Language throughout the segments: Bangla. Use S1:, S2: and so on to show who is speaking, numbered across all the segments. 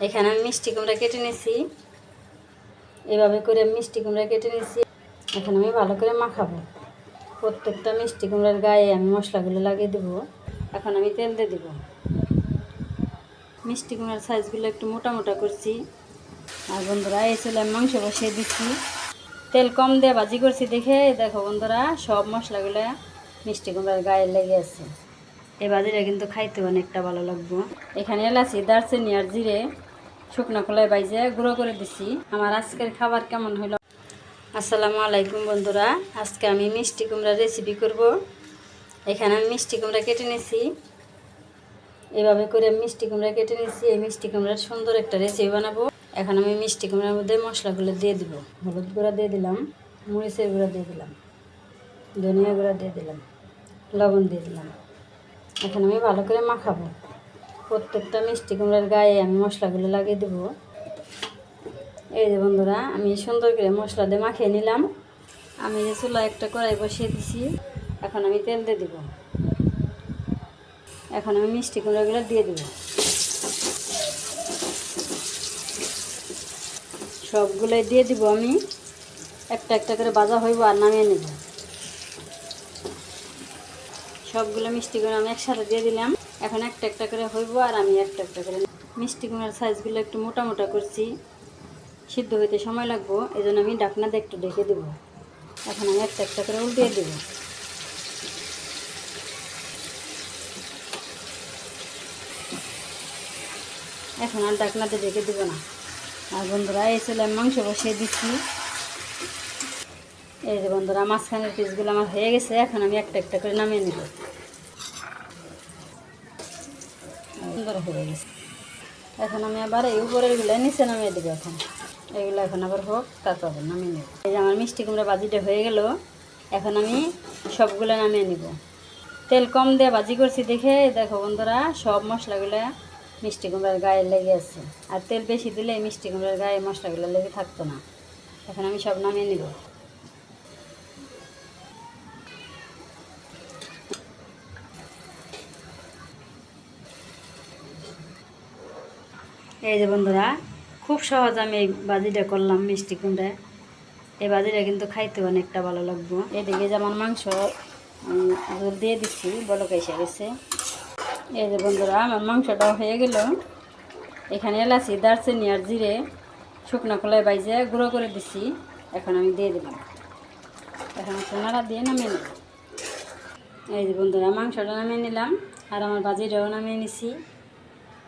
S1: এখানে আমি মিষ্টি কুমড়া কেটে নিয়েছি। এভাবে করে আমি মিষ্টি কুমড়া কেটে নিয়েছি। এখন আমি ভালো করে মাখাবো। প্রত্যেকটা মিষ্টি কুমড়ার গায়ে আমি মশলাগুলো লাগিয়ে দেবো। এখন আমি তেল দিয়ে দেবো। মিষ্টি কুমড়ার সাইজগুলো একটু মোটা মোটা করছি। আর বন্ধুরা এই চুলে আমি মাংস বসিয়ে দিচ্ছি। তেল কম দিয়ে ভাজি করছি দেখে দেখো বন্ধুরা সব মশলাগুলো মিষ্টি কুমড়ার গায়ে লেগে আছে। এই ভাজিটা কিন্তু খাইতে অনেকটা ভালো লাগবে। এখানে এলাচি, দারচিনি আর জিরে শুকনো খোলায় বাইজে গুঁড়ো করে দিছি। আমার আজকের খাবার কেমন হলো? আসসালামু আলাইকুম বন্ধুরা, আজকে আমি মিষ্টি কুমড়ার রেসিপি করব। এখানে আমি মিষ্টি কুমড়া কেটে নিয়েছি। এভাবে করে মিষ্টি কুমড়া কেটে নিয়েছি। এই মিষ্টি কুমড়ার সুন্দর একটা রেসিপি বানাবো। এখন আমি মিষ্টি কুমড়ার মধ্যে মশলাগুলো দিয়ে দিব। হলুদ গুঁড়া দিয়ে দিলাম, মরিচের গুঁড়া দিয়ে দিলাম, ধনিয়া গুঁড়া দিয়ে দিলাম, লবণ দিয়ে দিলাম। এখন আমি ভালো করে মাখাবো। প্রত্যেকটা মিষ্টি কুমড়ার গায়ে আমি মশলাগুলো লাগিয়ে দেবো। এই যে বন্ধুরা আমি সুন্দর করে মশলা দিয়ে মাখিয়ে নিলাম। আমি যে চুলা একটা কড়াই বসিয়ে দিছি। এখন আমি তেল দিয়ে দিব। এখন আমি মিষ্টি কুমড়াগুলো দিয়ে দেব। সবগুলোই দিয়ে দিব আমি। একটা একটা করে ভাজা হইব আর নামিয়ে নেব। সবগুলো মিষ্টি কুমড়া আমি একসাথে দিয়ে দিলাম। এখন একটা একটা করে হইব আর আমি একটা একটা করে মিষ্টি কুমড়ার সাইজগুলো একটু মোটা মোটা করছি। সিদ্ধ হইতে সময় লাগবো, এই জন্য আমি ঢাকনা দিয়ে একটু ঢেকে দেবো। এখন আমি একটা একটা করে উল্টিয়ে দেবো। এখন আর ঢাকনাতে ঢেকে দেবো না। আর বন্ধুরা এই চলে আমি মাংস বসিয়ে দিচ্ছি। এই যে বন্ধুরা মাঝখানের পিসগুলো আমার হয়ে গেছে। এখন আমি একটা একটা করে নামিয়ে নেব। সুন্দর হয়ে গেছে। এখন আমি আবার এই উপরেরগুলো নিচে নামিয়ে দেবো। এগুলো এখন আবার হোক, তারপর নামিয়ে নেব। এই যে আমার মিষ্টি কুমড়া ভাজিটা হয়ে গেল। এখন আমি সবগুলো নামিয়ে নেব। তেল কম দিয়ে ভাজি করছি দেখে দেখো বন্ধুরা সব মশলাগুলো মিষ্টি কুমড়ার গায়ে লেগে আছে। আর তেল বেশি দিলে মিষ্টি কুমড়ার গায়ে মশলাগুলো লেগে থাকতো না। এখন আমি সব নামিয়ে নেব। এই যে বন্ধুরা খুব সহজ আমি এই ভাজিটা করলাম মিষ্টি কুমড়া। এই ভাজিটা কিন্তু খাইতে অনেকটা ভালো লাগবে। এদিকে যেমন মাংস ঝোল দিয়ে দিচ্ছি, বলক এসে গেছে। এই যে বন্ধুরা আমার মাংসটাও হয়ে গেল। এখানে এলাচি, দারচিনি আর জিরে শুকনো খোলায় বাইজে গুঁড়ো করে দিচ্ছি। এখন আমি দিয়ে দিলাম। এখন একটু নাড়া দিয়ে নামিয়ে নেব। এই যে বন্ধুরা মাংসটা নামিয়ে নিলাম আর আমার ভাজিটাও নামিয়ে নিছি।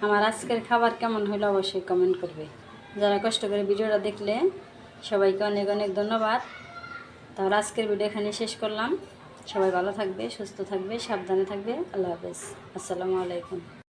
S1: আমার আজকের খাবার কেমন হলো অবশ্যই কমেন্ট করবে। যারা কষ্ট করে ভিডিওটা দেখলে সবাইকে অনেক অনেক ধন্যবাদ। তাহলে আজকের ভিডিও এখানে শেষ করলাম। সবাই ভালো থাকবে, সুস্থ থাকবে, সাবধানে থাকবে। আল্লাহ হাফেজ। আসসালামু আলাইকুম।